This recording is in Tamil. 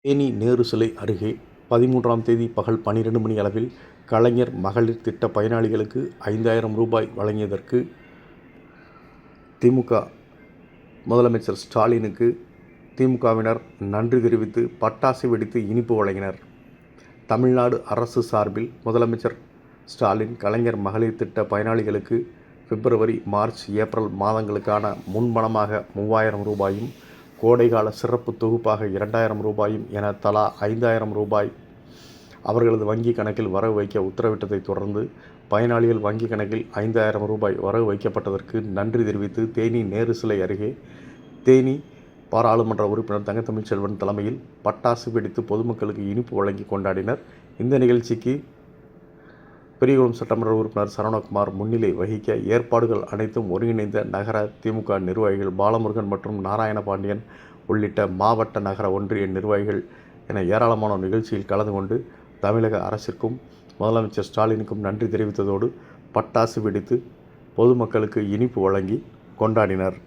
தேனி நேரு சிலை அருகே 13ஆம் தேதி பகல் 12 மணி அளவில் கலைஞர் மகளிர் திட்ட பயனாளிகளுக்கு 5000 ரூபாய் வழங்கியதற்கு திமுக முதலமைச்சர் ஸ்டாலினுக்கு திமுகவினர் நன்றி தெரிவித்து பட்டாசு வெடித்து இனிப்பு வழங்கினர். தமிழ்நாடு அரசு சார்பில் முதலமைச்சர் ஸ்டாலின் கலைஞர் மகளிர் திட்ட பயனாளிகளுக்கு பிப்ரவரி, மார்ச், ஏப்ரல் மாதங்களுக்கான முன்பணமாக 3000 ரூபாயும், கோடைகால சிறப்பு தொகுப்பாக 2000 ரூபாயும் என தலா 5000 ரூபாய் அவர்களது வங்கி கணக்கில் வரவு வைக்க உத்தரவிட்டதை தொடர்ந்து பயனாளிகள் வங்கி கணக்கில் 5000 ரூபாய் வரவு வைக்கப்பட்டதற்கு நன்றி தெரிவித்து தேனி நேரு சிலை அருகே தேனி பாராளுமன்ற உறுப்பினர் தங்கத்தமிழ்ச்செல்வன் தலைமையில் பட்டாசு வெடித்து பொதுமக்களுக்கு இனிப்பு வழங்கி கொண்டாடினர். இந்த நிகழ்ச்சிக்கு பெரியகுளம் சட்டமன்ற உறுப்பினர் சரவணகுமார் முன்னிலை வகிக்க ஏற்பாடுகள் அனைத்தும் ஒருங்கிணைந்த நகர திமுக நிர்வாகிகள் பாலமுருகன் மற்றும் நாராயணபாண்டியன் உள்ளிட்ட மாவட்ட, நகர, ஒன்றிய நிர்வாகிகள் என ஏராளமான நிகழ்ச்சியில் கலந்து கொண்டு தமிழக அரசிற்கும் முதலமைச்சர் ஸ்டாலினுக்கும் நன்றி தெரிவித்ததோடு பட்டாசு வெடித்து பொதுமக்களுக்கு இனிப்பு வழங்கி கொண்டாடினர்.